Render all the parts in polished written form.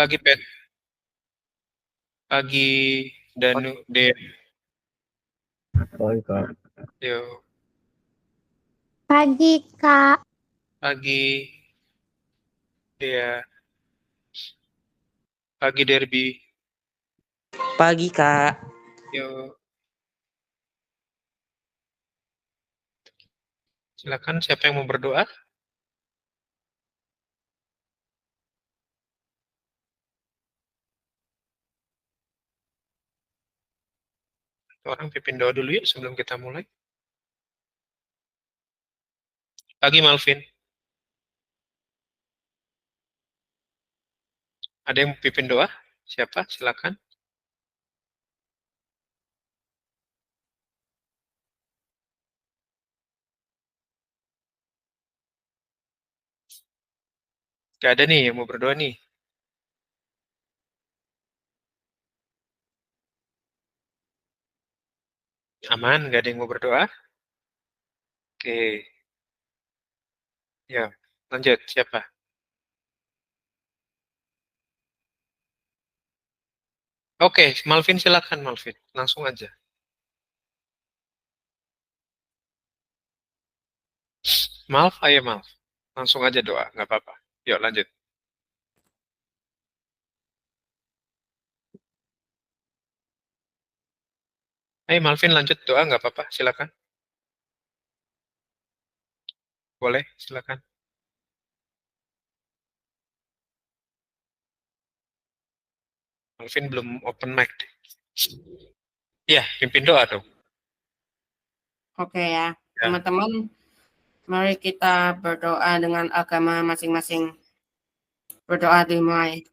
Pagi, Pet. Pagi, Danu, Dea. Pagi, Kak. Yo, Pagi, Kak. pagi, Dea. Pagi, Derby. Pagi, Kak. Yo, silakan siapa yang mau berdoa? Orang pimpin doa dulu ya sebelum kita mulai. Pagi, Malvin. Ada yang mau pimpin doa? Siapa? Silakan. Gak ada nih yang mau berdoa nih. Aman, gak ada yang mau berdoa? Oke. Ya, lanjut. Siapa? Oke, Malvin silakan, Malvin. Langsung aja. Malv, ayo Malv. Langsung aja doa, nggak apa-apa. Yuk, lanjut. Ayo Malvin lanjut doa, nggak apa-apa. Silakan. Boleh, silakan. Malvin belum open mic. Iya, pimpin doa dong. Oke ya, teman-teman, mari kita berdoa dengan agama masing-masing. Berdoa dimulai.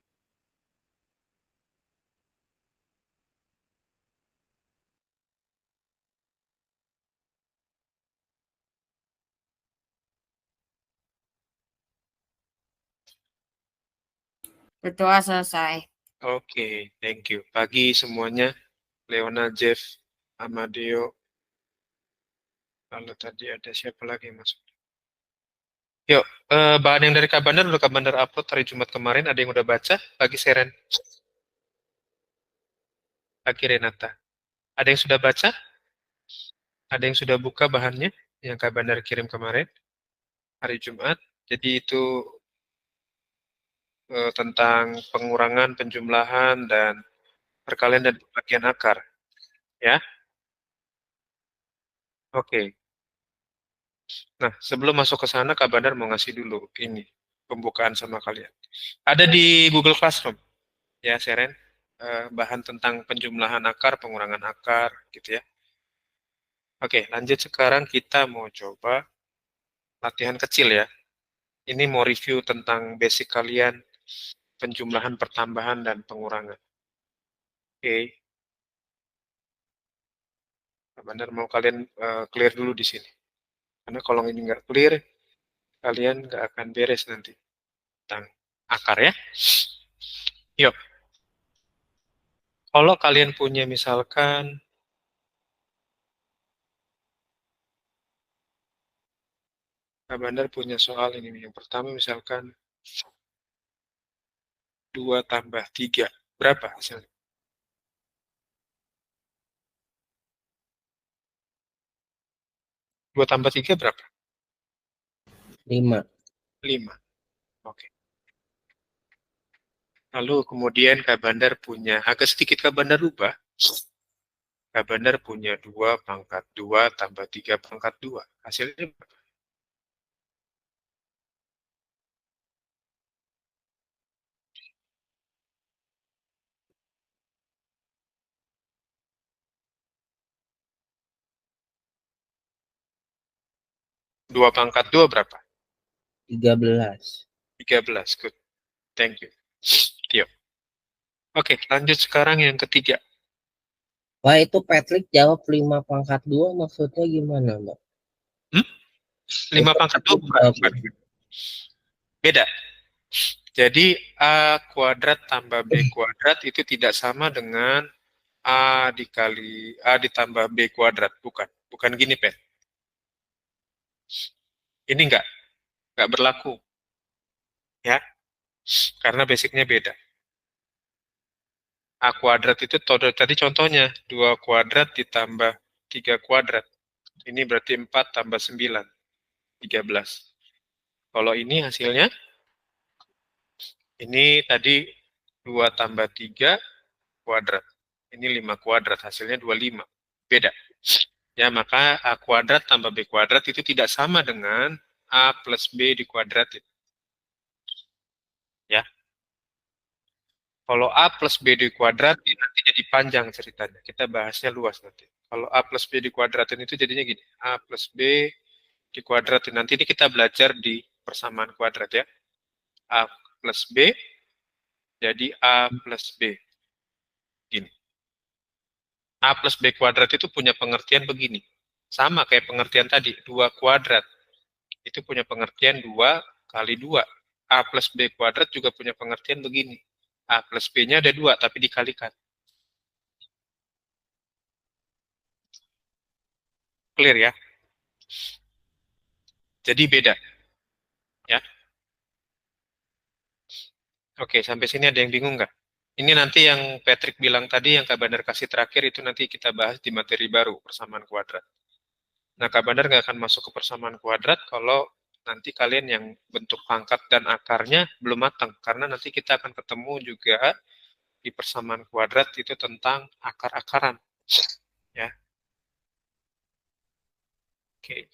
Berdoa selesai. Oke, thank you. Pagi semuanya. Leona, Jeff, Amadeo. Lalu tadi ada siapa lagi yang masuk? Yuk, bahan yang dari Kabandar udah Kabandar upload hari Jumat kemarin. Ada yang udah baca? Pagi Seren. Pagi Renata. Ada yang sudah baca? Ada yang sudah buka bahannya yang Kabandar kirim kemarin hari Jumat. Jadi itu tentang pengurangan, penjumlahan, dan perkalian dan pembagian akar. Ya, oke. Nah, sebelum masuk ke sana, Kak Bandar mau ngasih dulu ini pembukaan sama kalian. Ada di Google Classroom, ya, Seren. Bahan tentang penjumlahan akar, pengurangan akar, gitu ya. Oke, lanjut sekarang kita mau coba latihan kecil ya. Ini mau review tentang basic kalian, penjumlahan, pertambahan, dan pengurangan. Oke. Kak Bandar mau kalian clear dulu di sini. Karena kalau ini nggak clear, kalian nggak akan beres nanti tentang akar ya. Yuk, kalau kalian punya misalkan Kak Bandar punya soal ini nih. Yang pertama misalkan 2 tambah 3. Berapa hasilnya? 2 tambah 3 berapa? 5. 5. Oke. Lalu kemudian Kak Bandar punya, agak sedikit Kak Bandar rubah. Kak Bandar punya 2 pangkat 2 tambah 3 pangkat 2. Hasilnya berapa? 2 pangkat 2 berapa? 13. 13. Good. Thank you. Yuk. Oke, lanjut sekarang yang ketiga. Wah, itu Patrick jawab 5 pangkat 2 maksudnya gimana, Mbak? 5 pangkat 2 bukan. Beda. Jadi A kuadrat tambah B kuadrat itu tidak sama dengan A dikali A ditambah B kuadrat. Bukan. Bukan gini, Pet. Ini enggak berlaku. Ya. Karena basicnya beda. A kuadrat itu tadi contohnya 2 kuadrat ditambah 3 kuadrat. Ini berarti 4 tambah 9, 13. Kalau ini hasilnya, ini tadi 2 tambah 3 kuadrat. Ini 5 kuadrat, hasilnya 25. Beda. Ya, maka A kuadrat tambah B kuadrat itu tidak sama dengan A plus B dikuadratin. Ya. Kalau A plus B dikuadratin nanti jadi panjang ceritanya. Kita bahasnya luas nanti. Kalau A plus B dikuadratin itu jadinya gini. A plus B dikuadratin. Nanti ini kita belajar di persamaan kuadrat ya. A plus B jadi A plus B. Gini. A plus B kuadrat itu punya pengertian begini. Sama kayak pengertian tadi. 2 kuadrat. Itu punya pengertian 2 kali 2. A plus B kuadrat juga punya pengertian begini. A plus B-nya ada 2, tapi dikalikan. Clear ya? Jadi beda. Ya. Oke, sampai sini ada yang bingung nggak? Ini nanti yang Patrick bilang tadi, yang Kak Bandar kasih terakhir, itu nanti kita bahas di materi baru, persamaan kuadrat. Nah, Kak Bandar nggak akan masuk ke persamaan kuadrat kalau nanti kalian yang bentuk pangkat dan akarnya belum matang. Karena nanti kita akan ketemu juga di persamaan kuadrat itu tentang akar-akaran. Ya. Oke.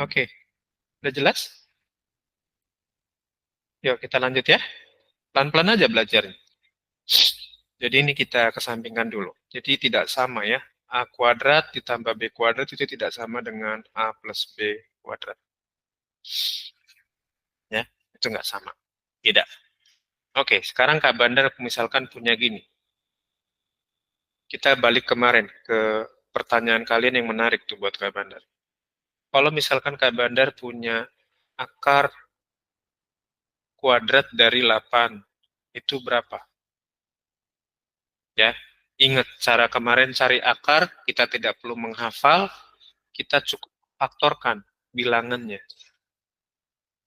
Oke. Udah jelas? Yuk, kita lanjut ya. Pelan-pelan aja belajarnya. Jadi ini kita kesampingkan dulu. Jadi tidak sama ya. A kuadrat ditambah B kuadrat itu tidak sama dengan A plus B kuadrat. Ya, itu nggak sama. Tidak. Oke, sekarang Kak Bandar misalkan punya gini. Kita balik kemarin ke pertanyaan kalian yang menarik tuh buat Kak Bandar. Kalau misalkan Kak Bandar punya akar kuadrat dari 8, itu berapa? Ya, ingat cara kemarin cari akar, kita tidak perlu menghafal, kita cukup faktorkan bilangannya.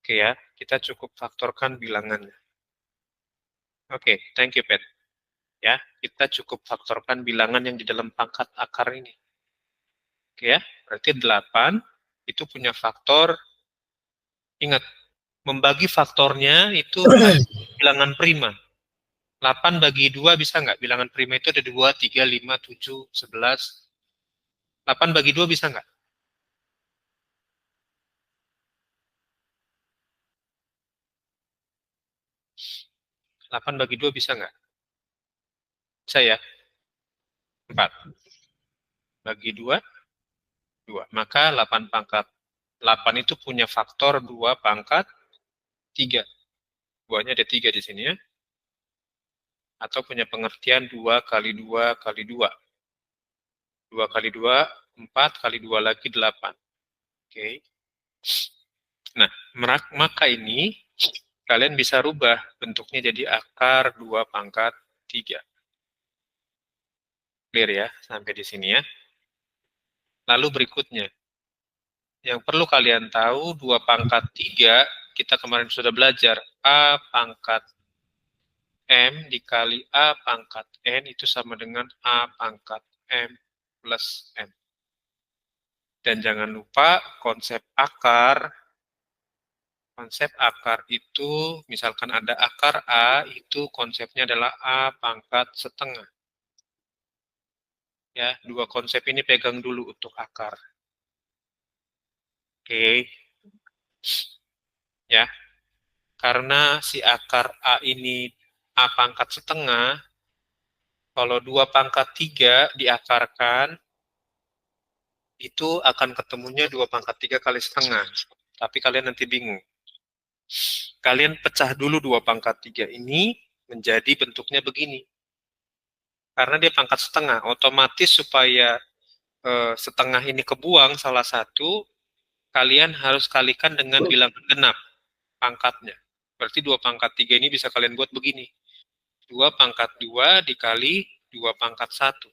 Oke ya, kita cukup faktorkan bilangannya. Oke, thank you, Pat. Ya, kita cukup faktorkan bilangan yang di dalam pangkat akar ini. Oke ya, berarti 8 itu punya faktor, ingat, membagi faktornya itu bilangan prima. 8 bagi 2 bisa nggak? Bilangan prima itu ada 2, 3, 5, 7, 11. 8 bagi 2 bisa nggak? 8 bagi 2 bisa nggak? Bisa ya? 4. Bagi 2, 2. Maka 8 pangkat 8 itu punya faktor 2 pangkat 3. 2-nya ada 3 di sini ya. Atau punya pengertian 2 kali 2 kali 2. 2 kali 2, 4 kali 2 lagi 8. Oke. Nah, maka ini kalian bisa rubah bentuknya jadi akar 2 pangkat 3. Clear ya, sampai di sini ya. Lalu berikutnya, yang perlu kalian tahu, 2 pangkat 3, kita kemarin sudah belajar, A pangkat M dikali A pangkat N itu sama dengan A pangkat M plus N. Dan jangan lupa konsep akar itu, misalkan ada akar A, itu konsepnya adalah A pangkat setengah. Ya, 2 konsep ini pegang dulu untuk akar. Oke. Ya, karena si akar A ini A pangkat setengah, kalau 2 pangkat 3 diakarkan, itu akan ketemunya 2 pangkat 3 kali setengah. Tapi kalian nanti bingung. Kalian pecah dulu 2 pangkat 3 ini menjadi bentuknya begini. Karena dia pangkat setengah, otomatis supaya setengah ini kebuang salah satu, kalian harus kalikan dengan bilangan genap pangkatnya. Berarti 2 pangkat 3 ini bisa kalian buat begini. 2 pangkat 2 dikali 2 pangkat 1.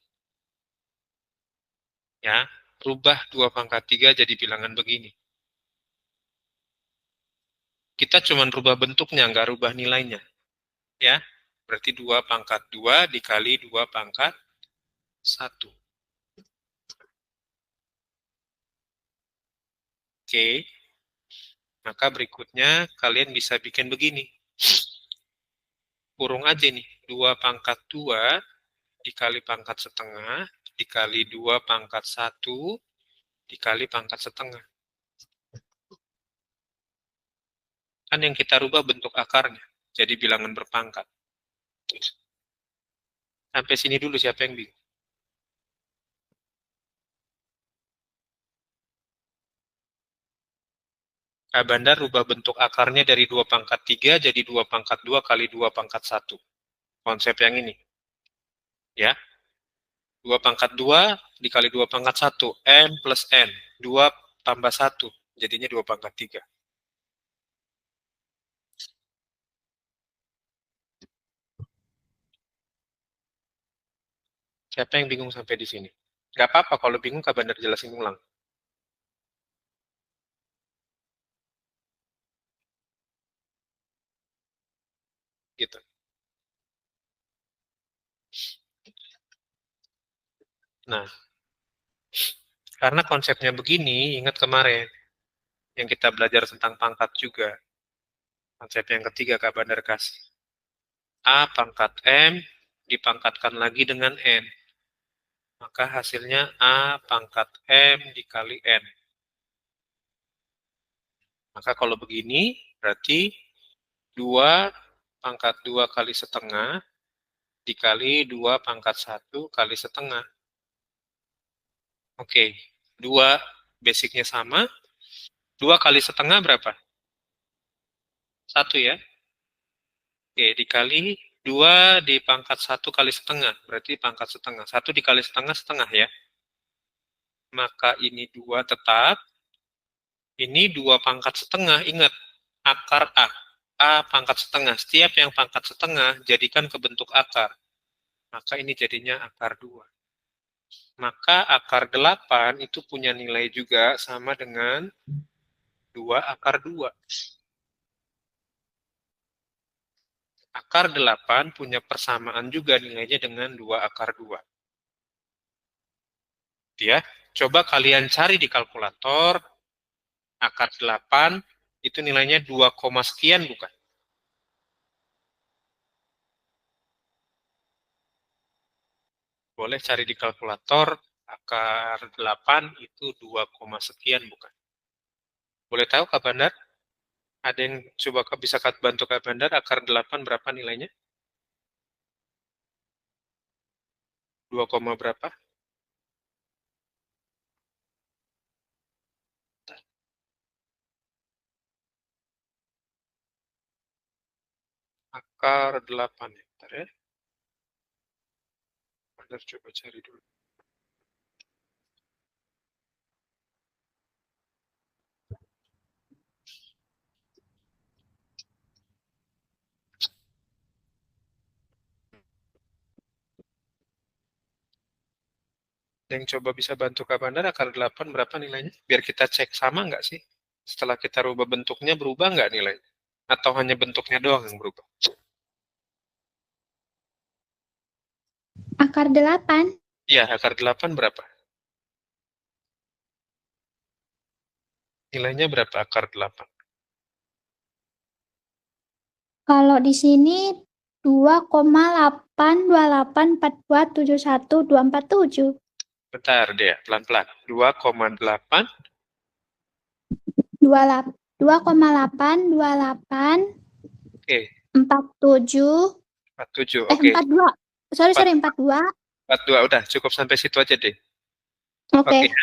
Ya, rubah 2 pangkat 3 jadi bilangan begini. Kita cuma rubah bentuknya, nggak rubah nilainya. Ya, berarti 2 pangkat 2 dikali 2 pangkat 1. Oke. Maka berikutnya kalian bisa bikin begini. Kurung aja nih, 2 pangkat 2 dikali pangkat setengah, dikali 2 pangkat 1, dikali pangkat setengah. Kan yang kita rubah bentuk akarnya, jadi bilangan berpangkat. Sampai sini dulu siapa yang bingung? Kak Bandar rubah bentuk akarnya dari 2 pangkat 3 jadi 2 pangkat 2 kali 2 pangkat 1. Konsep yang ini. Ya. 2 pangkat 2 dikali 2 pangkat 1. M plus N. 2 tambah 1. Jadinya 2 pangkat 3. Siapa yang bingung sampai di sini? Gak apa-apa kalau bingung Kak Bandar jelasin ulang. Gitu. Nah, karena konsepnya begini, ingat kemarin yang kita belajar tentang pangkat juga. Konsep yang ketiga Kak Bandar kasih. A pangkat M dipangkatkan lagi dengan N. Maka hasilnya A pangkat M dikali N. Maka kalau begini, berarti 2 pangkat 2 kali setengah dikali 2 pangkat 1 kali setengah. Oke, 2 basicnya sama. 2 kali setengah berapa? 1 ya. Oke, dikali 2 di pangkat 1 kali setengah. Berarti pangkat setengah. 1 dikali setengah, setengah ya. Maka ini 2 tetap. Ini 2 pangkat setengah. Ingat, akar A. A pangkat setengah. Setiap yang pangkat setengah, jadikan ke bentuk akar. Maka ini jadinya akar 2. Maka akar 8 itu punya nilai juga sama dengan 2 akar 2. Akar 8 punya persamaan juga nilainya dengan 2 akar 2. Ya, coba kalian cari di kalkulator, akar 8 itu nilainya 2, sekian bukan? Boleh cari di kalkulator, akar 8 itu 2, sekian bukan? Boleh tahu Kak Bandar? Ada yang coba bisa bantu Kak Bandar, akar 8 berapa nilainya? 2, berapa? Akar 8 ya, bentar ya. Bandar coba cari dulu. Yang coba bisa bantu Kak Bandar, akar 8 berapa nilainya? Biar kita cek sama nggak sih? Setelah kita rubah bentuknya, berubah nggak nilainya? Atau hanya bentuknya doang yang berubah? Akar 8. Iya, akar 8 berapa? Nilainya berapa akar 8? Kalau di sini 2,8284271,247. Bentar deh, pelan-pelan. 2,8. 2,828 Oke, 47 47. Oke. 42. Sorry 42. 42, udah cukup sampai situ aja deh. Oke. Oke.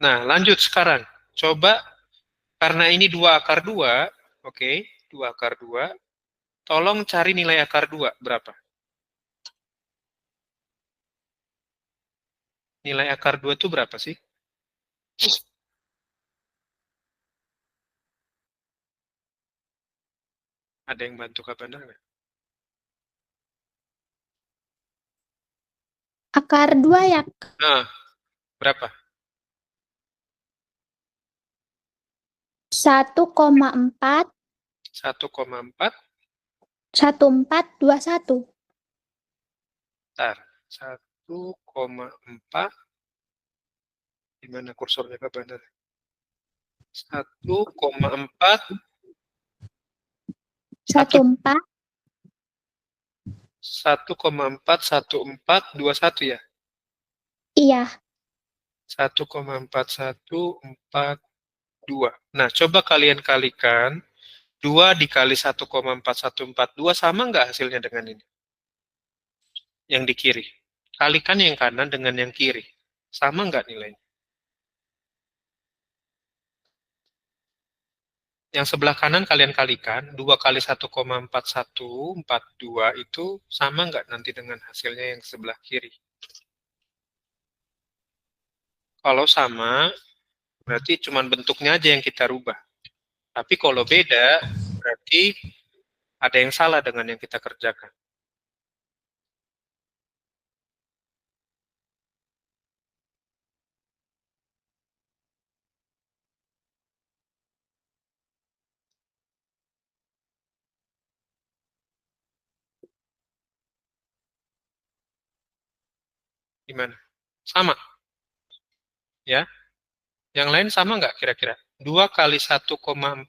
Nah, lanjut sekarang. Coba, karena ini 2 akar 2, oke, 2 akar 2, tolong cari nilai akar 2, berapa? Nilai akar 2 itu berapa sih? Ada yang bantu Kak Bandar nggak? Akar 2 ya. Nah, berapa? 1,4 1,4. 1421. Bentar. 1,4. Gimana kursornya Kak Bandar? 1,4. 14 1,41421 ya? iya. 1,4142. Nah, coba kalian kalikan 2 dikali 1,4142 sama nggak hasilnya dengan ini? Yang di kiri. Kalikan yang kanan dengan yang kiri. Sama nggak nilainya? Yang sebelah kanan kalian kalikan, 2 kali 1,4142 itu sama nggak nanti dengan hasilnya yang sebelah kiri? Kalau sama, berarti cuma bentuknya aja yang kita rubah. Tapi kalau beda, berarti ada yang salah dengan yang kita kerjakan. Gimana? Sama, ya? Yang lain sama nggak kira-kira? 2 kali 1,4142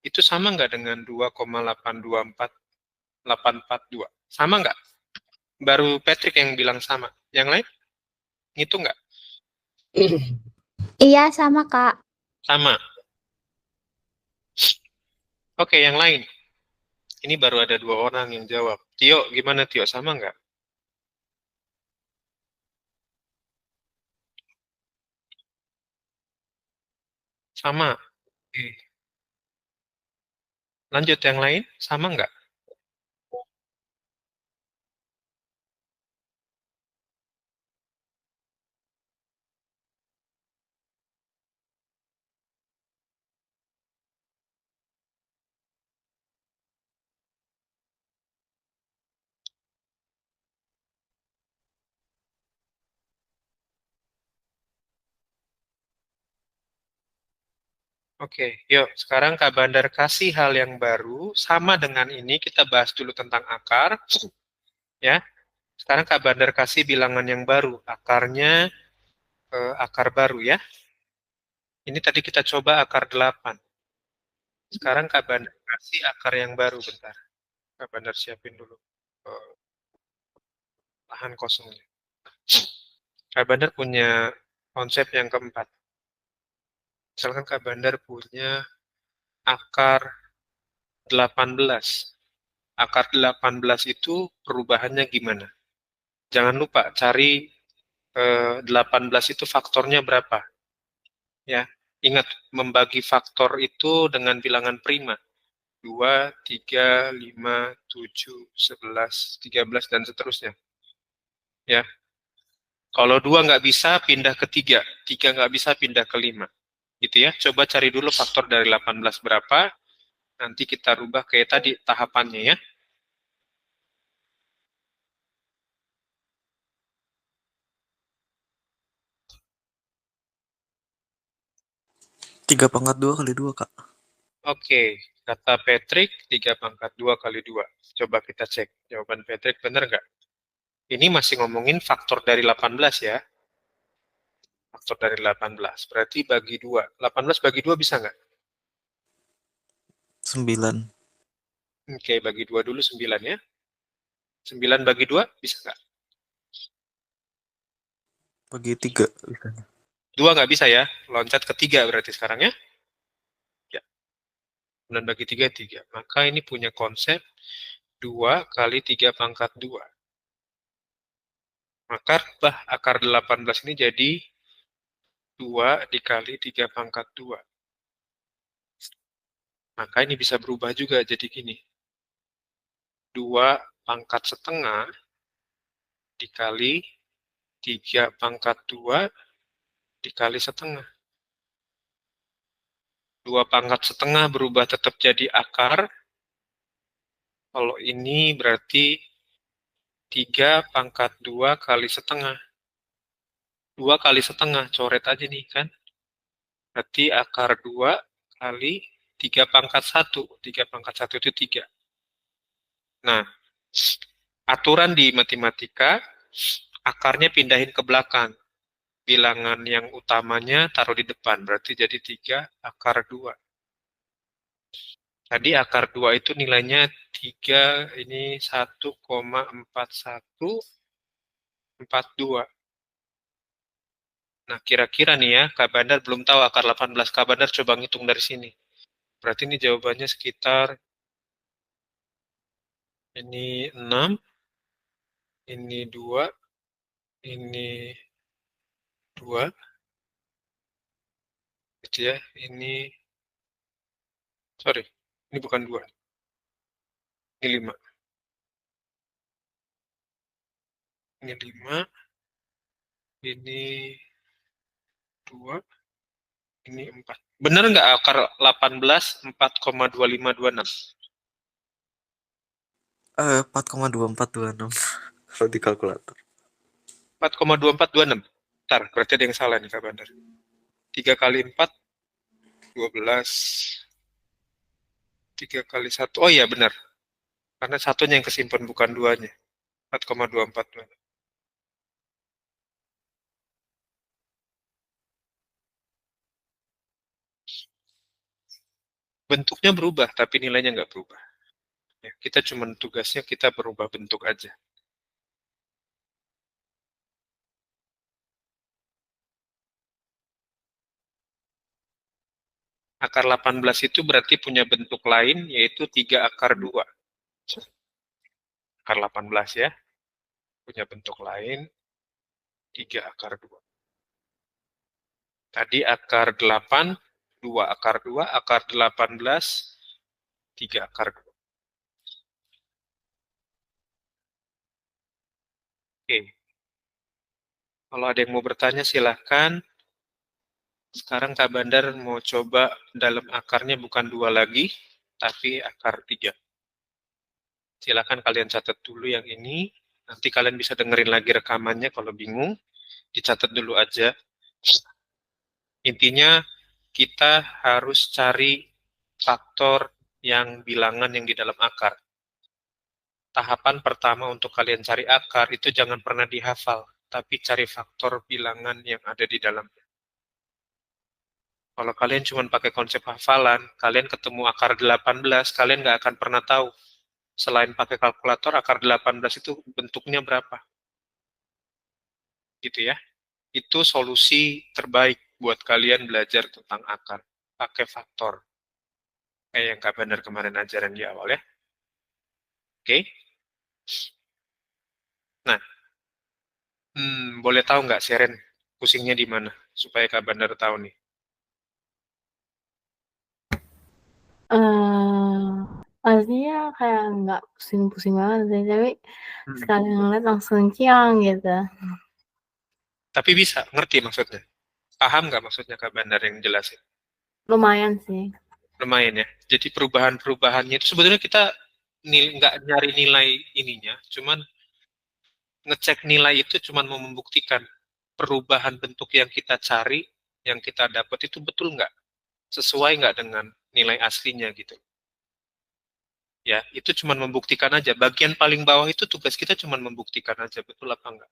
itu sama nggak dengan 2,824842? Sama nggak? Baru Patrick yang bilang sama. Yang lain? Ngitung nggak? Iya sama, Kak. Sama. Oke, yang lain. Ini baru ada 2 orang yang jawab. Tio, gimana Tio? Sama nggak? Sama. Oke. Lanjut yang lain, sama nggak? Oke, yuk sekarang Kak Bandar kasih hal yang baru, sama dengan ini kita bahas dulu tentang akar, ya. Sekarang Kak Bandar kasih bilangan yang baru, akarnya akar baru ya. Ini tadi kita coba akar 8. Sekarang Kak Bandar kasih akar yang baru, bentar. Kak Bandar siapin dulu eh, lahan kosongnya. Kak Bandar punya konsep yang keempat. Misalkan Kak Bandar punya akar 18. Akar 18 itu perubahannya gimana? Jangan lupa cari 18 itu faktornya berapa. Ya, ingat membagi faktor itu dengan bilangan prima. 2, 3, 5, 7, 11, 13, dan seterusnya. Ya, kalau 2 nggak bisa, pindah ke 3. 3 nggak bisa, pindah ke 5. Gitu ya, coba cari dulu faktor dari 18 berapa, nanti kita rubah kayak tadi tahapannya ya. 3/2 kali 2, Kak. Oke, kata Patrick 3/2 kali 2. Coba kita cek jawaban Patrick benar nggak? Ini masih ngomongin faktor dari 18 ya. Faktor dari 18. Berarti bagi 2. 18 bagi 2 bisa nggak? 9. Oke, bagi 2 dulu 9 ya. 9 bagi 2 bisa nggak? Bagi 3. 2 nggak bisa ya. Loncat ke 3 berarti sekarang ya. Ya. 9 bagi 3, 3. Maka ini punya konsep 2 kali 3/2. Maka akar 18 ini jadi 2 dikali 3/2. Maka ini bisa berubah juga jadi gini. 2 pangkat setengah dikali 3 pangkat 2 dikali setengah. 2 pangkat setengah berubah tetap jadi akar. Kalau ini berarti 3 pangkat 2 kali setengah. 2 kali setengah, coret aja nih kan. Berarti akar 2 kali 3 pangkat 1. 3 pangkat 1 itu 3. Nah, aturan di matematika, akarnya pindahin ke belakang. Bilangan yang utamanya taruh di depan, berarti jadi 3 akar 2. Tadi akar 2 itu nilainya 3, ini 1,4142. Nah, kira-kira nih ya, Kak Bandar belum tahu akar 18. Kak Bandar coba ngitung dari sini. Berarti ini jawabannya sekitar ini 6, ini 2, ini 2, gitu ya. Ini, sorry, ini bukan 2, ini 5. Ini 5, ini 2, ini 4. Benar nggak akar 18 4,2526? 4,2426 kalau di kalkulator. 4,2426. Bentar, berarti ada yang salah nih Kak Bandar. 3 kali 4, 12. 3 kali 1, oh iya benar. Karena satunya yang kesimpan, bukan duanya. 4,242. Bentuknya berubah, tapi nilainya nggak berubah. Ya, kita cuma tugasnya kita berubah bentuk aja. Akar 18 itu berarti punya bentuk lain, yaitu 3 akar 2. Akar 18 ya, punya bentuk lain, 3 akar 2. Tadi akar 8, 2 akar 2, akar 18, 3 akar 2. Oke. Kalau ada yang mau bertanya silahkan. Sekarang Kak Bandar mau coba dalam akarnya bukan 2 lagi, tapi akar 3. Silakan kalian catat dulu yang ini. Nanti kalian bisa dengerin lagi rekamannya kalau bingung. Dicatat dulu aja. Intinya kita harus cari faktor yang bilangan yang di dalam akar. Tahapan pertama untuk kalian cari akar itu jangan pernah dihafal, tapi cari faktor bilangan yang ada di dalamnya. Kalau kalian cuma pakai konsep hafalan, kalian ketemu akar 18, kalian nggak akan pernah tahu. Selain pakai kalkulator, akar 18 itu bentuknya berapa. Gitu ya. Itu solusi terbaik buat kalian belajar tentang akar. Pakai faktor. Kayak yang Kak Bandar kemarin ajaran di awal ya. Oke. Nah, boleh tahu nggak Seren pusingnya di mana? Supaya Kak Bandar tahu nih. Pastinya kayak nggak pusing-pusing banget sih, tapi sekali ngeliat langsung ciang gitu. Tapi bisa, ngerti maksudnya. Paham nggak maksudnya Kak Bandar yang jelasin? Lumayan sih. Lumayan ya. Jadi perubahan-perubahannya itu sebetulnya kita nggak nyari nilai ininya, cuman ngecek nilai itu cuman mau membuktikan perubahan bentuk yang kita cari, yang kita dapat itu betul nggak? Sesuai nggak dengan nilai aslinya gitu. Ya, itu cuma membuktikan aja. Bagian paling bawah itu tugas kita cuma membuktikan aja betul apa enggak.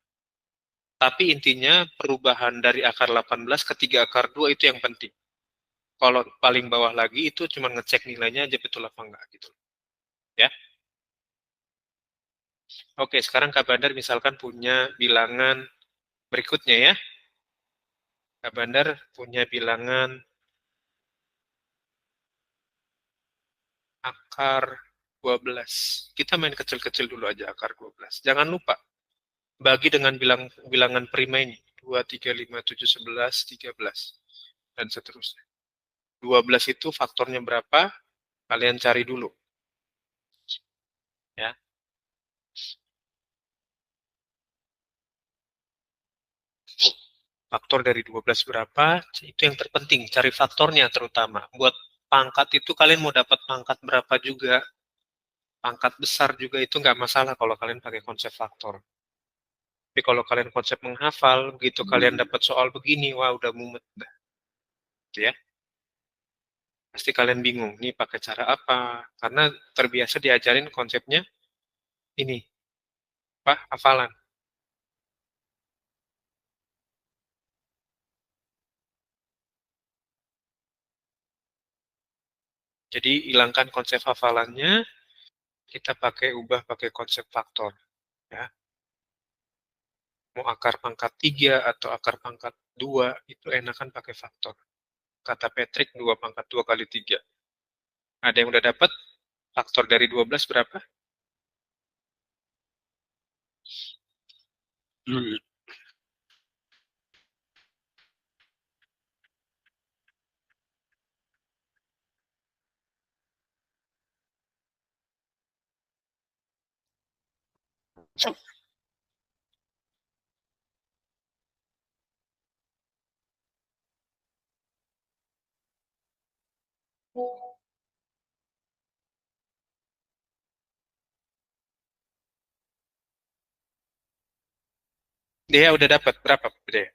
Tapi intinya perubahan dari akar 18 ke 3 akar 2 itu yang penting. Kalau paling bawah lagi itu cuma ngecek nilainya aja betul apa enggak gitu. Ya. Oke, sekarang Kak Bandar misalkan punya bilangan berikutnya ya. Kak Bandar punya bilangan akar 12. Kita main kecil-kecil dulu aja akar 12. Jangan lupa bagi dengan bilangan prima ini. 2, 3, 5, 7, 11, 13. Dan seterusnya. 12 itu faktornya berapa? Kalian cari dulu. Ya. Faktor dari 12 berapa? Itu yang terpenting, cari faktornya terutama. Buat pangkat itu kalian mau dapat pangkat berapa juga, pangkat besar juga itu nggak masalah kalau kalian pakai konsep faktor. Tapi kalau kalian konsep menghafal, begitu kalian dapat soal begini, wah udah mumet dah. Gitu ya. Pasti kalian bingung, nih pakai cara apa? Karena terbiasa diajarin konsepnya ini, apa? Hafalan. Jadi hilangkan konsep hafalannya, kita ubah pakai konsep faktor. Ya. Mau akar pangkat 3 atau akar pangkat 2, itu enakan pakai faktor. Kata Patrick, 2 pangkat 2 kali 3. Ada yang udah dapat? Faktor dari 12 berapa? Dia udah dapat berapa, Dea?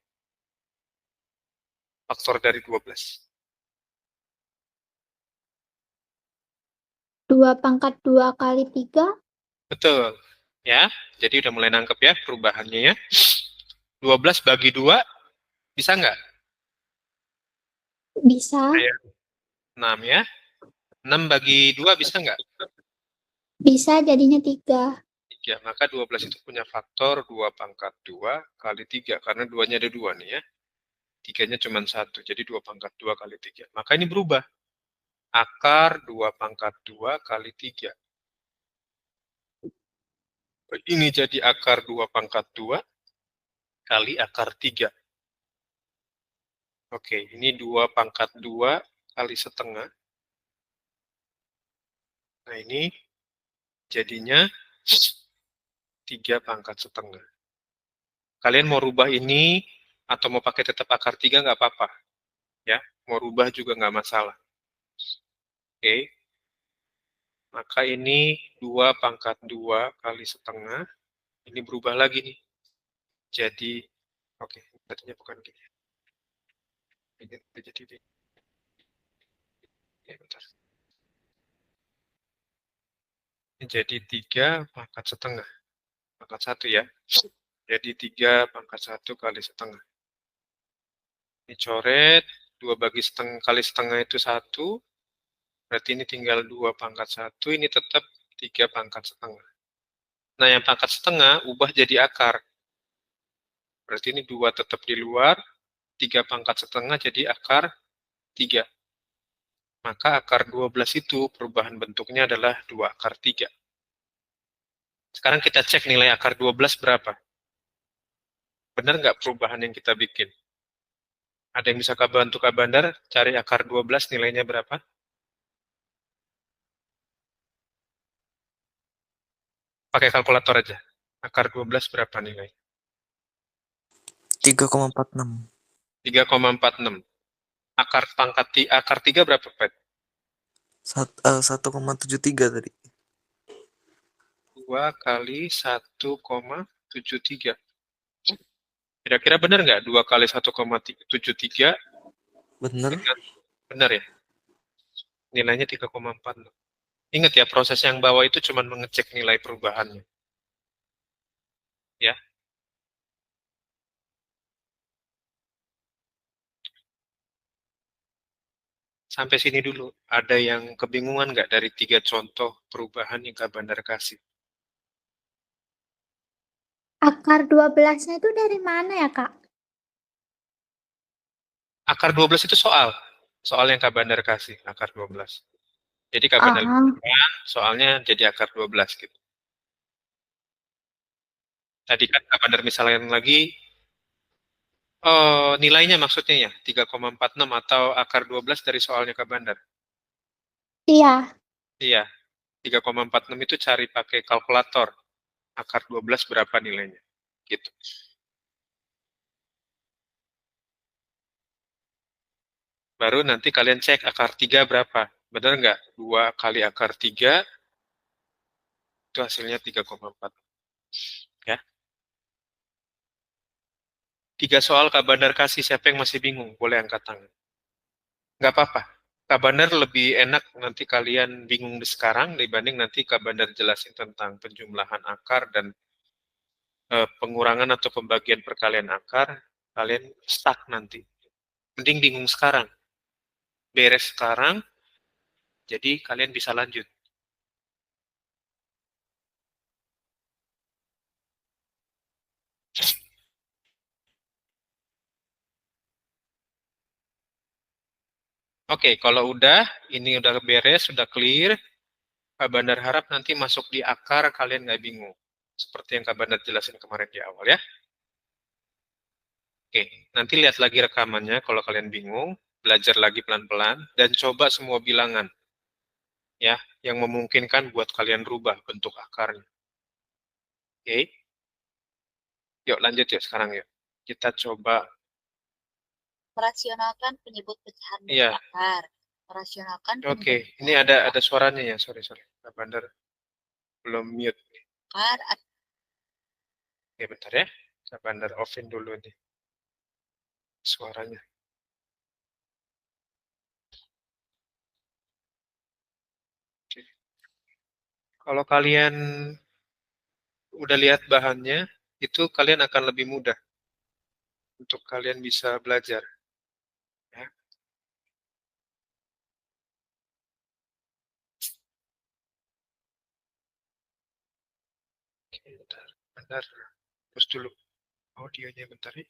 Faktor dari 12. 2 pangkat 2 kali 3 Betul. Ya, jadi udah mulai nangkep ya perubahannya ya. 12 bagi 2, bisa nggak? bisa. Ayo. 6 ya. 6 bagi 2 bisa nggak? Bisa jadinya 3. 3. Maka 12 itu punya faktor 2 pangkat 2 kali 3. Karena 2-nya ada 2 nih ya. 3-nya cuma 1. Jadi 2 pangkat 2 kali 3. Maka ini berubah. Akar 2 pangkat 2 kali 3. Ini jadi akar 2 pangkat 2 kali akar 3. Oke, ini 2 pangkat 2 kali setengah. Nah, ini jadinya 3 pangkat setengah. Kalian mau rubah ini atau mau pakai tetap akar 3 nggak apa-apa. Ya, mau rubah juga nggak masalah. Oke, maka ini 2 pangkat 2 kali setengah. Ini berubah lagi nih. Jadi, oke, tadinya bukan gini. Ini jadi, ya, bentar. Ini jadi 3 pangkat setengah. Pangkat 1 ya. Jadi 3 pangkat 1 kali setengah. Ini coret, 2 bagi setengah kali setengah itu 1. Berarti ini tinggal 2 pangkat 1, ini tetap 3 pangkat setengah. Nah, yang pangkat setengah ubah jadi akar. Berarti ini 2 tetap di luar, 3 pangkat setengah jadi akar 3. Maka akar 12 itu perubahan bentuknya adalah 2 akar 3. Sekarang kita cek nilai akar 12 berapa. Benar nggak perubahan yang kita bikin? Ada yang bisa bantu Kak Bandar cari akar 12 nilainya berapa? Pakai kalkulator aja. Akar 12 berapa nilai? 3,46. 3,46. Akar 3 berapa, Pet? 1,73 tadi. 2 kali 1,73. Kira-kira benar nggak 2 kali 1,73? Bener? Benar ya? Nilainya 3,46. Ingat ya, proses yang bawah itu cuma mengecek nilai perubahannya. Ya. Sampai sini dulu. Ada yang kebingungan nggak dari 3 contoh perubahan yang Kak Bandar kasih? Akar 12-nya itu dari mana ya, Kak? Akar 12 itu soal. Soal yang Kak Bandar kasih, akar 12. Jadi Kak Bandar soalnya jadi akar 12 gitu. Tadi kan Kak Bandar misalnya lagi, oh, nilainya maksudnya ya, 3,46 atau akar 12 dari soalnya Kak Bandar. Iya. Iya, 3,46 itu cari pakai kalkulator. Akar 12 berapa nilainya? Gitu. Baru nanti kalian cek akar 3 berapa. Benar nggak? 2 kali akar 3, itu hasilnya 3,4. Ya. 3 soal Kak Bandar kasih, siapa yang masih bingung? Boleh angkat tangan. Nggak apa-apa. Kak Bandar lebih enak nanti kalian bingung di sekarang dibanding nanti Kak Bandar jelasin tentang penjumlahan akar dan pengurangan atau pembagian perkalian akar, kalian stuck nanti. Mending bingung sekarang. Beres sekarang, jadi kalian bisa lanjut. Oke, kalau udah, ini udah beres, sudah clear, Kak Bandar harap nanti masuk di akar, kalian nggak bingung. Seperti yang Kak Bandar jelasin kemarin di awal ya. Oke, nanti lihat lagi rekamannya kalau kalian bingung, belajar lagi pelan-pelan, dan coba semua bilangan. Ya, yang memungkinkan buat kalian rubah bentuk akarnya. Oke. Yuk lanjut yuk sekarang yuk. Kita coba. Merasionalkan penyebut pecahan Iya. akar. Merasionalkan Oke, ini ada suaranya ya, sorry. Kak Bandar belum mute. akar. Oke, bentar ya. Kak Bandar offin dulu nih suaranya. Oke. Kalau kalian udah lihat bahannya, itu kalian akan lebih mudah untuk kalian bisa belajar. Ya. Oke, bentar. Terus dulu audionya bentar ya.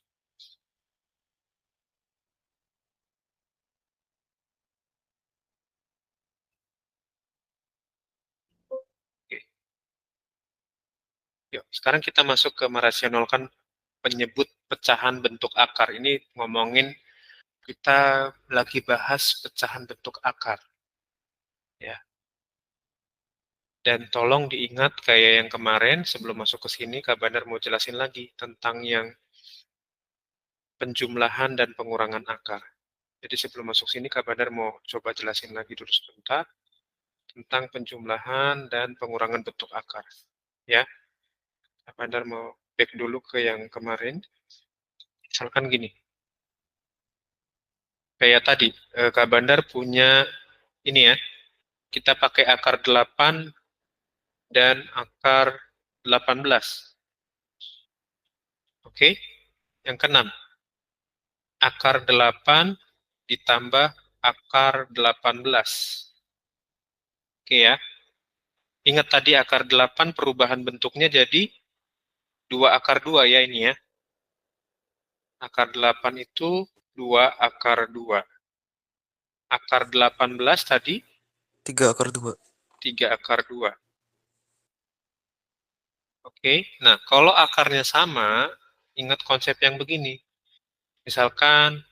Oke. Yuk, sekarang kita masuk ke merasionalkan penyebut pecahan bentuk akar. Ini ngomongin kita lagi bahas pecahan bentuk akar. Ya. Dan tolong diingat kayak yang kemarin sebelum masuk ke sini Kak Bandar mau jelasin lagi tentang yang penjumlahan dan pengurangan akar. Jadi sebelum masuk sini Kak Bandar mau coba jelasin lagi dulu sebentar tentang penjumlahan dan pengurangan bentuk akar. Ya. Kak Bandar mau back dulu ke yang kemarin. Misalkan gini. Kayak tadi, Kak Bandar punya ini ya. Kita pakai akar 8 dan akar 18. Oke. Yang keenam, akar 8 ditambah akar 18. Oke ya. Ingat tadi akar 8 perubahan bentuknya jadi 2 akar 2 ya ini ya. Akar 8 itu 2 akar 2. Akar 18 tadi 3 akar 2. 3 akar 2. Oke, nah kalau akarnya sama, ingat konsep yang begini. Misalkan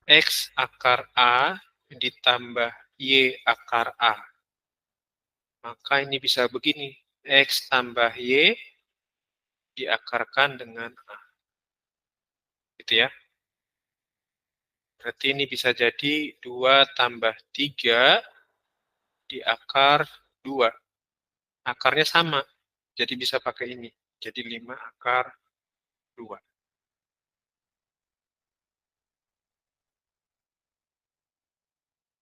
X akar A ditambah Y akar A. Maka ini bisa begini. X tambah Y diakarkan dengan A. Gitu ya. Berarti ini bisa jadi 2 tambah 3 di akar 2. Akarnya sama. Jadi bisa pakai ini. Jadi 5 akar 2.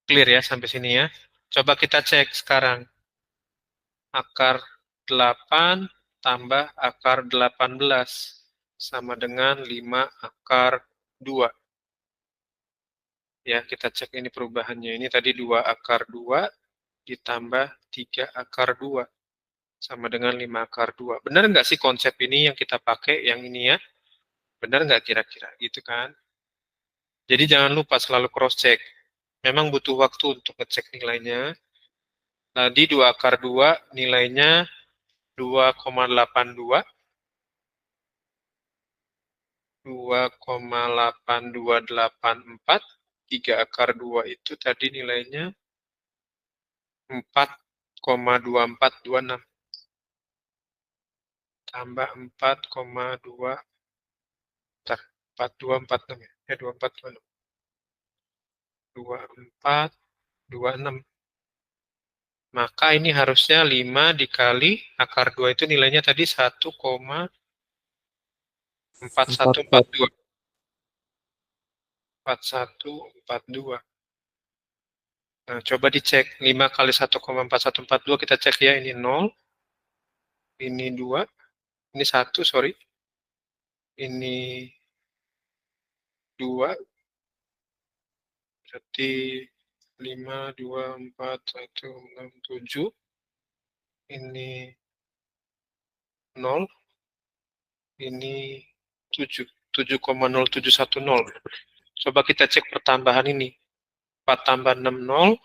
Clear ya sampai sini ya. Coba kita cek sekarang. Akar 8 tambah akar 18 sama dengan 5 akar 2. Ya, kita cek ini perubahannya. Ini tadi 2 akar 2 ditambah 3 akar 2 sama dengan 5 akar 2. Benar nggak sih konsep ini yang kita pakai, yang ini ya? Benar nggak kira-kira? Gitu kan? Jadi jangan lupa selalu cross-check. Memang butuh waktu untuk ngecek nilainya. Tadi 2 akar 2 nilainya 2,82. 2,8284. 3 akar 2 itu tadi nilainya 4,2426. Tambah 4,2. 4246 ya. 2426. 2426. Maka ini harusnya 5 dikali akar 2 itu nilainya tadi 1,4142. 4142. Nah, coba dicek 5 kali 1,4142 kita cek ya, ini 0, ini 2, ini 1, sorry. Ini 2, berarti 5, 2, 4, 1, 6, 7. Ini 0, ini 7, 7,0710. Coba kita cek pertambahan ini. 4 tambah 6, 0.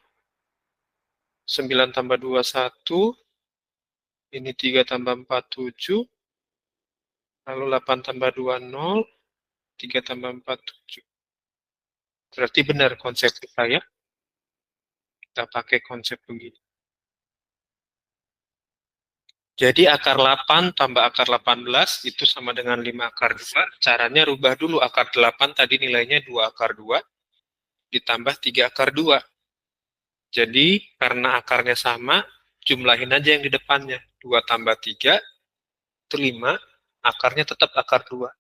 9 tambah 2, 1. Ini 3 tambah 4, 7. Lalu 8 tambah 2, 0. 3 tambah 4, 7. Berarti benar konsep kita ya. Kita pakai konsep begini. Jadi akar 8 tambah akar 18 itu sama dengan 5 akar 2. Caranya rubah dulu akar 8 tadi nilainya 2 akar 2 ditambah 3 akar 2. Jadi karena akarnya sama, jumlahin aja yang di depannya. 2 tambah 3 itu 5, akarnya tetap akar 2.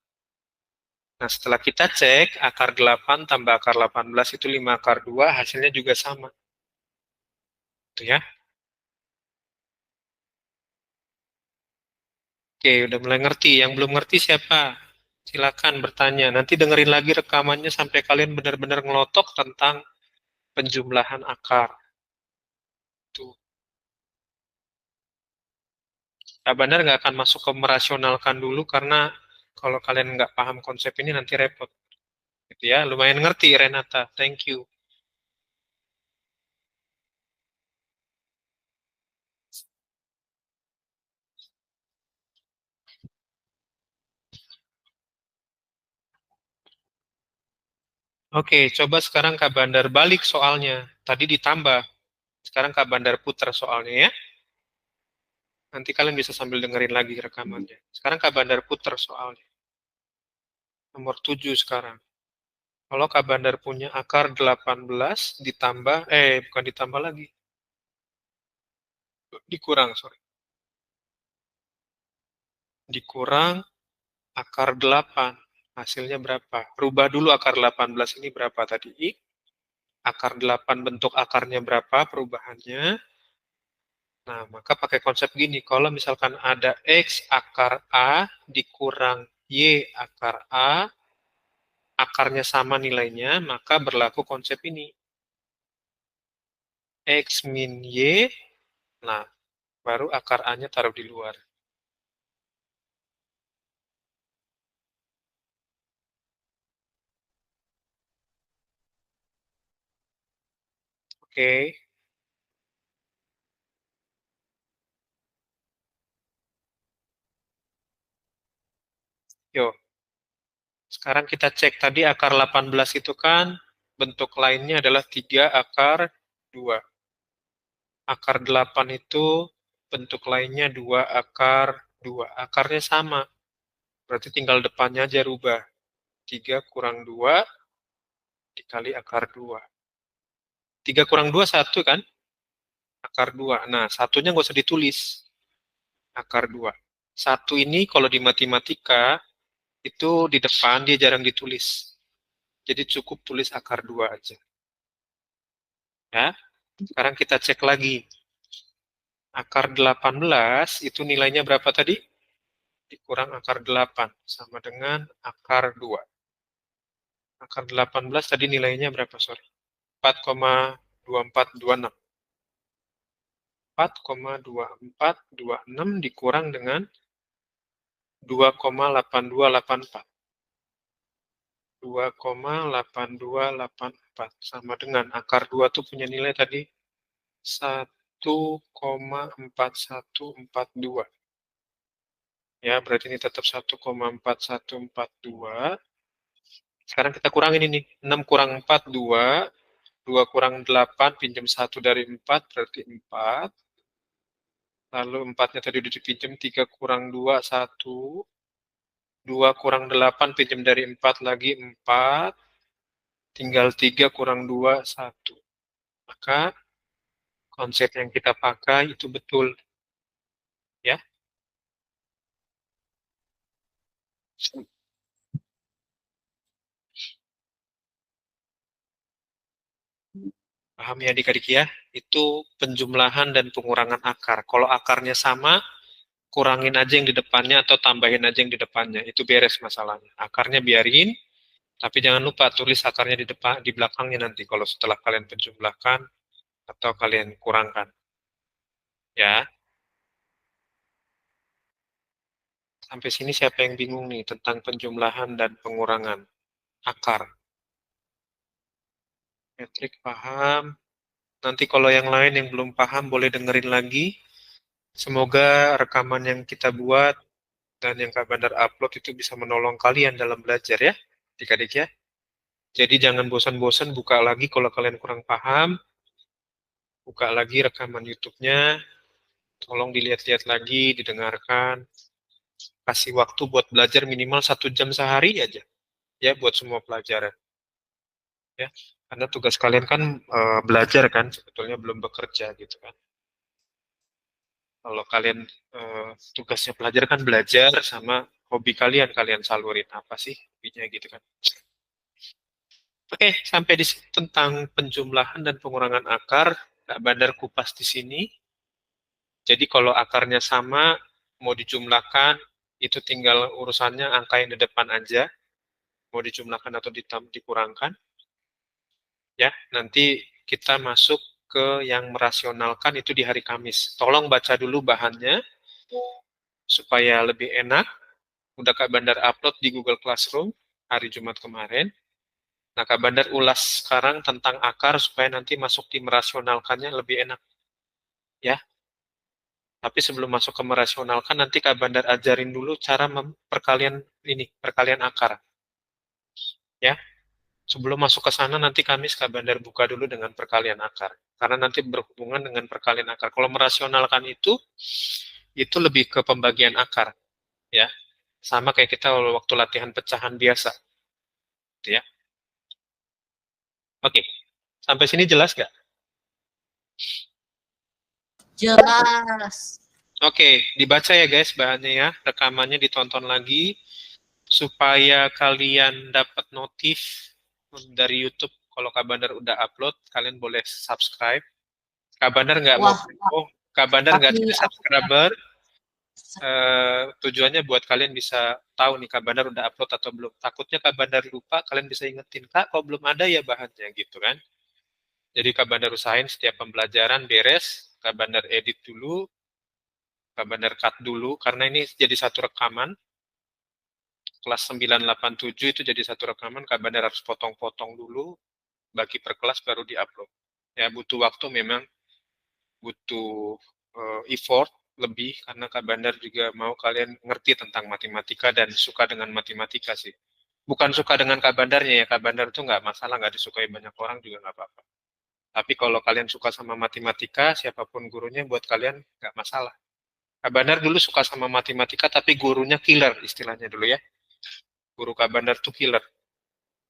Nah setelah kita cek, akar 8 tambah akar 18 itu 5 akar 2, hasilnya juga sama. Itu ya. Oke, udah mulai ngerti. Yang belum ngerti siapa? Silakan bertanya. Nanti dengerin lagi rekamannya sampai kalian benar-benar ngelotok tentang penjumlahan akar. Tuh. Kak Bandar nggak akan masuk ke merasionalkan dulu karena kalau kalian nggak paham konsep ini nanti repot. Gitu ya, lumayan ngerti Renata. Thank you. Oke, coba sekarang Kak Bandar balik soalnya. Tadi ditambah. Sekarang Kak Bandar putar soalnya ya. Nanti kalian bisa sambil dengerin lagi rekamannya. Sekarang Kak Bandar putar soalnya. Nomor 7 sekarang. Kalau Kak Bandar punya akar 18 ditambah, bukan ditambah lagi. Dikurang, sorry. Dikurang akar 8. Hasilnya berapa? Rubah dulu akar 18 ini berapa tadi? Akar 8 bentuk akarnya berapa perubahannya? Nah, maka pakai konsep gini. Kalau misalkan ada X akar A dikurang Y akar A, akarnya sama nilainya, maka berlaku konsep ini. X min Y, nah, baru akar A-nya taruh di luar. Oke. Yuk. Sekarang kita cek tadi akar 18 itu kan bentuk lainnya adalah 3 akar 2. Akar 8 itu bentuk lainnya 2 akar 2. Akarnya sama. Berarti tinggal depannya aja rubah. 3 kurang 2 dikali akar 2. 3 kurang 2, 1 kan? Akar 2. Nah, satunya nggak usah ditulis. Akar 2. 1 ini kalau di matematika, itu di depan dia jarang ditulis. Jadi cukup tulis akar 2 aja. Ya. Sekarang kita cek lagi. Akar 18 itu nilainya berapa tadi? Dikurang akar 8 sama dengan akar 2. Akar 18 tadi nilainya berapa, sorry? 4,2426. 4,2426 dikurang dengan 2,8284. 2,8284 sama dengan akar 2 tuh punya nilai tadi 1,4142. Ya, berarti ini tetap 1,4142. Sekarang kita kurangin ini. 6 kurang 4, 2. 2 kurang 8, pinjam 1 dari 4, berarti 4. Lalu 4-nya tadi udah dipinjam, 3 kurang 2, 1. 2 kurang 8 pinjam dari 4 lagi 4. Tinggal 3 kurang 2, 1. Maka konsep yang kita pakai itu betul. Ya. Paham ya adik-adik ya? Itu penjumlahan dan pengurangan akar. Kalau akarnya sama, kurangin aja yang di depannya atau tambahin aja yang di depannya. Itu beres masalahnya. Akarnya biarin, tapi jangan lupa tulis akarnya di depan, di belakangnya nanti kalau setelah kalian penjumlahkan atau kalian kurangkan. Ya. Sampai sini siapa yang bingung nih tentang penjumlahan dan pengurangan akar? Patrick paham. Nanti kalau yang lain yang belum paham boleh dengerin lagi. Semoga rekaman yang kita buat dan yang Kak Bandar upload itu bisa menolong kalian dalam belajar ya, adik-adik ya. Jadi jangan bosan-bosan buka lagi kalau kalian kurang paham. Buka lagi rekaman YouTube-nya. Tolong dilihat-lihat lagi, didengarkan. Kasih waktu buat belajar minimal 1 jam sehari aja. Ya, buat semua pelajaran. Ya, karena tugas kalian kan belajar kan, sebetulnya belum bekerja gitu kan. Kalau kalian tugasnya pelajar kan belajar sama hobi kalian, kalian salurin apa sih hobinya gitu kan. Oke, sampai di sini tentang penjumlahan dan pengurangan akar. Kak Bandar kupas di sini. Jadi kalau akarnya sama, mau dijumlahkan, itu tinggal urusannya angka yang di depan aja. Mau dijumlahkan atau dikurangkan. Ya, nanti kita masuk ke yang merasionalkan itu di hari Kamis. Tolong baca dulu bahannya supaya lebih enak. Udah Kak Bandar upload di Google Classroom hari Jumat kemarin. Nah, Kak Bandar ulas sekarang tentang akar supaya nanti masuk di merasionalkannya lebih enak. Ya. Tapi sebelum masuk ke merasionalkan, nanti Kak Bandar ajarin dulu cara perkalian akar. Ya. Sebelum masuk ke sana, nanti Kamis Kak Bandar buka dulu dengan perkalian akar. Karena nanti berhubungan dengan perkalian akar. Kalau merasionalkan itu lebih ke pembagian akar. Ya. Sama kayak kita waktu latihan pecahan biasa. Gitu ya. Oke. Sampai sini jelas nggak? Jelas. Oke, dibaca ya guys bahannya ya. Rekamannya ditonton lagi. Supaya kalian dapat notif dari YouTube. Kalau Kak Bandar udah upload, kalian boleh subscribe. Kak Bandar nggak mau, Kak Bandar nggak jadi subscriber. Tujuannya buat kalian bisa tahu nih Kak Bandar udah upload atau belum. Takutnya Kak Bandar lupa, kalian bisa ingetin, Kak, kok belum ada ya bahannya gitu kan. Jadi Kak Bandar usahain setiap pembelajaran beres, Kak Bandar edit dulu, Kak Bandar cut dulu, karena ini jadi satu rekaman. Kelas 987 itu jadi satu rekaman, Kak Bandar harus potong-potong dulu, bagi per kelas baru diupload. Ya butuh waktu memang, butuh effort lebih, karena Kak Bandar juga mau kalian ngerti tentang matematika dan suka dengan matematika sih. Bukan suka dengan Kak Bandarnya ya, Kak Bandar itu nggak masalah, nggak disukai banyak orang juga nggak apa-apa. Tapi kalau kalian suka sama matematika, siapapun gurunya buat kalian nggak masalah. Kak Bandar dulu suka sama matematika, tapi gurunya killer istilahnya dulu ya. Guru Kak Bandar tuh killer.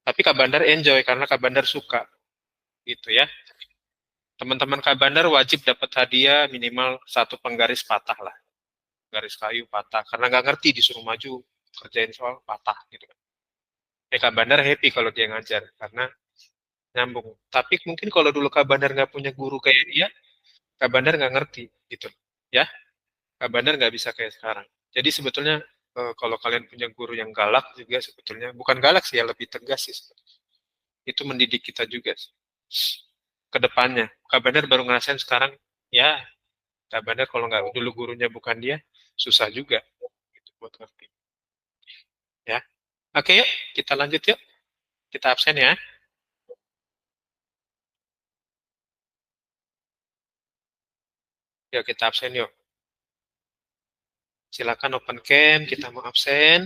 Tapi Kak Bandar enjoy karena Kak Bandar suka. Gitu ya. Teman-teman Kak Bandar wajib dapat hadiah minimal 1 penggaris patah lah. Garis kayu patah. Karena nggak ngerti disuruh maju kerjain soal patah gitu kan. Kak Bandar happy kalau dia ngajar karena nyambung. Tapi mungkin kalau dulu Kak Bandar nggak punya guru kayak dia, Kak Bandar nggak ngerti gitu. Ya. Kak Bandar nggak bisa kayak sekarang. Jadi sebetulnya kalau kalian punya guru yang galak juga sebetulnya, bukan galak sih ya, lebih tegas sih. Itu mendidik kita juga sih. Ke depannya. Kak Bandar baru ngerasain sekarang, ya Kak Bandar kalau nggak dulu gurunya bukan dia, susah juga gitu buat ngerti. Ya. Oke yuk, kita lanjut yuk. Kita absen ya. Yuk kita absen yuk. Silakan open cam, kita mau absen.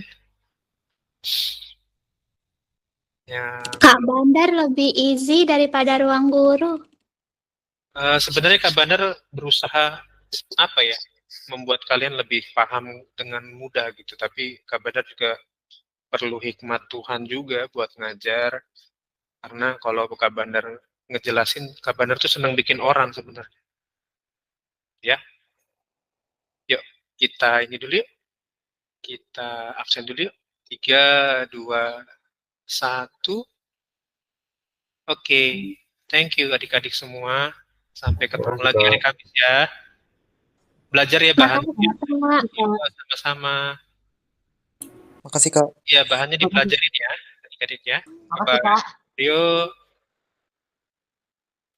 Ya. Kak Bandar lebih easy daripada ruang guru. Sebenarnya Kak Bandar berusaha apa ya, membuat kalian lebih paham dengan mudah gitu. Tapi Kak Bandar juga perlu hikmat Tuhan juga buat ngajar. Karena kalau Kak Bandar ngejelasin, Kak Bandar tuh senang bikin orang sebenarnya. Ya. Yuk, kita ini dulu yuk. Kita absen dulu yuk. 3, 2, 1. Oke. Thank you adik-adik semua. Sampai ketemu lagi hari Kamis ya. Belajar ya bahan. Sama-sama. Makasih Kak. Ya, bahannya dipelajarin ya, adik-adik ya. Makasih, Kak. Yuk.